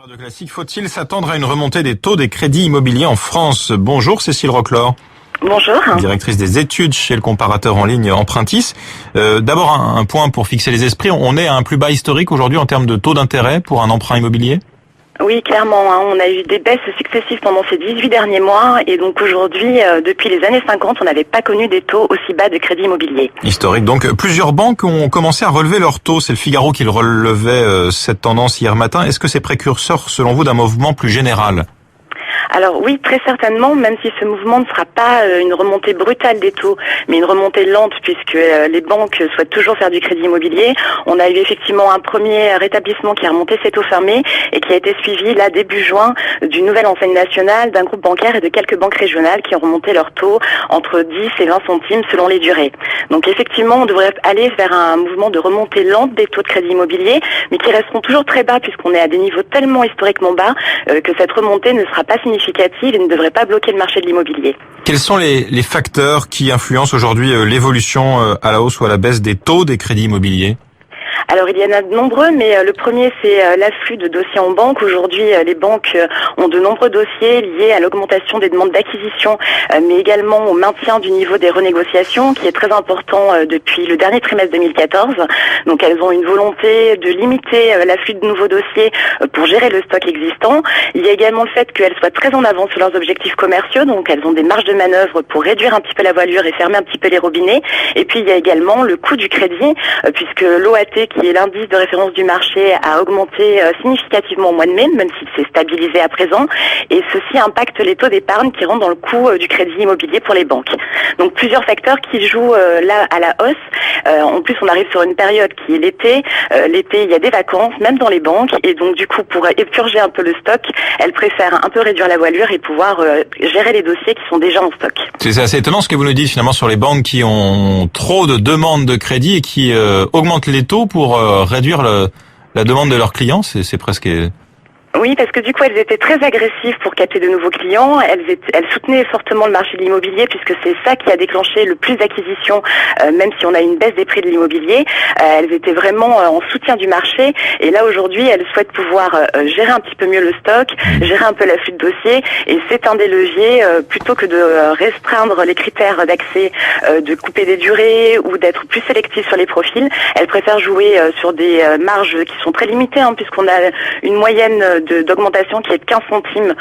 Radio Classique, faut-il s'attendre à une remontée des taux des crédits immobiliers en France? Bonjour Cécile Roclor. Bonjour. Directrice des études chez le comparateur en ligne Empruntis. D'abord un point pour fixer les esprits. On est à un plus bas historique aujourd'hui en termes de taux d'intérêt pour un emprunt immobilier? Oui, clairement. On a eu des baisses successives pendant ces 18 derniers mois. Et donc aujourd'hui, depuis les années 50, on n'avait pas connu des taux aussi bas de crédit immobilier. Historique. Donc plusieurs banques ont commencé à relever leurs taux. C'est le Figaro qui le relevait cette tendance hier matin. Est-ce que c'est précurseur, selon vous, d'un mouvement plus général? Alors oui, très certainement, même si ce mouvement ne sera pas une remontée brutale des taux, mais une remontée lente puisque les banques souhaitent toujours faire du crédit immobilier. On a eu effectivement un premier rétablissement qui a remonté ses taux fermés et qui a été suivi là début juin d'une nouvelle enseigne nationale, d'un groupe bancaire et de quelques banques régionales qui ont remonté leurs taux entre 10 et 20 centimes selon les durées. Donc effectivement, on devrait aller vers un mouvement de remontée lente des taux de crédit immobilier, mais qui resteront toujours très bas puisqu'on est à des niveaux tellement historiquement bas que cette remontée ne sera pas significative et ne devrait pas bloquer le marché de l'immobilier. Quels sont les facteurs qui influencent aujourd'hui l'évolution à la hausse ou à la baisse des taux des crédits immobiliers? Alors il y en a de nombreux, mais le premier c'est l'afflux de dossiers en banque. Aujourd'hui, les banques ont de nombreux dossiers liés à l'augmentation des demandes d'acquisition, mais également au maintien du niveau des renégociations, qui est très important depuis le dernier trimestre 2014. Donc elles ont une volonté de limiter l'afflux de nouveaux dossiers pour gérer le stock existant. Il y a également le fait qu'elles soient très en avance sur leurs objectifs commerciaux, donc elles ont des marges de manœuvre pour réduire un petit peu la voilure et fermer un petit peu les robinets. Et puis il y a également le coût du crédit, puisque l'OAT, qui est l'indice de référence du marché, a augmenté significativement au mois de mai, même s'il s'est stabilisé à présent, et ceci impacte les taux d'épargne qui rentrent dans le coût du crédit immobilier pour les banques. Donc plusieurs facteurs qui jouent là à la hausse. En plus, on arrive sur une période qui est l'été. L'été, il y a des vacances, même dans les banques, et donc du coup, pour épurger un peu le stock, elles préfèrent un peu réduire la voilure et pouvoir gérer les dossiers qui sont déjà en stock. C'est assez étonnant ce que vous nous dites finalement sur les banques qui ont trop de demandes de crédit et qui augmentent les taux pour réduire la demande de leurs clients. C'est presque... Oui, parce que du coup, elles étaient très agressives pour capter de nouveaux clients. Elles soutenaient fortement le marché de l'immobilier puisque c'est ça qui a déclenché le plus d'acquisitions, même si on a une baisse des prix de l'immobilier. Elles étaient vraiment en soutien du marché. Et là, aujourd'hui, elles souhaitent pouvoir gérer un petit peu mieux le stock, gérer un peu l'afflux de dossiers. Et c'est un des leviers, plutôt que de restreindre les critères d'accès, de couper des durées ou d'être plus sélectif sur les profils. Elles préfèrent jouer sur des marges qui sont très limitées, puisqu'on a une moyenne d'augmentation qui est de 15 centimes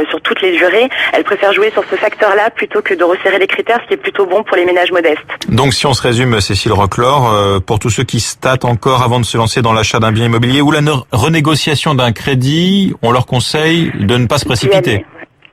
sur toutes les durées. Elle préfère jouer sur ce facteur-là plutôt que de resserrer les critères, ce qui est plutôt bon pour les ménages modestes. Donc si on se résume, Cécile Roclor, pour tous ceux qui se tâtent encore avant de se lancer dans l'achat d'un bien immobilier ou la renégociation d'un crédit, on leur conseille de ne pas se précipiter.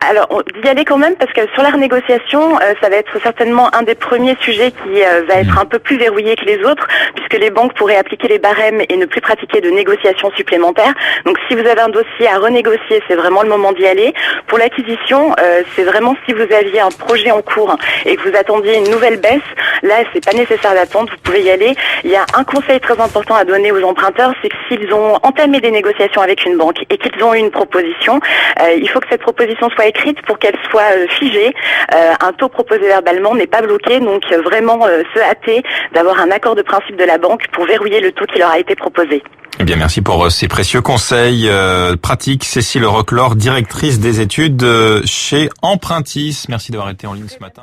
Alors, d'y aller quand même, parce que sur la renégociation, ça va être certainement un des premiers sujets qui va être un peu plus verrouillé que les autres, puisque les banques pourraient appliquer les barèmes et ne plus pratiquer de négociations supplémentaires. Donc, si vous avez un dossier à renégocier, c'est vraiment le moment d'y aller. Pour l'acquisition, c'est vraiment si vous aviez un projet en cours et que vous attendiez une nouvelle baisse, là, c'est pas nécessaire d'attendre, vous pouvez y aller. Il y a un conseil très important à donner aux emprunteurs, c'est que s'ils ont entamé des négociations avec une banque et qu'ils ont eu une proposition, il faut que cette proposition soit écrite pour qu'elle soit figée. Un taux proposé verbalement n'est pas bloqué, donc vraiment se hâter d'avoir un accord de principe de la banque pour verrouiller le taux qui leur a été proposé. Eh bien, merci pour ces précieux conseils pratiques. Cécile Roclor, directrice des études chez Empruntis. Merci d'avoir été en ligne ce matin.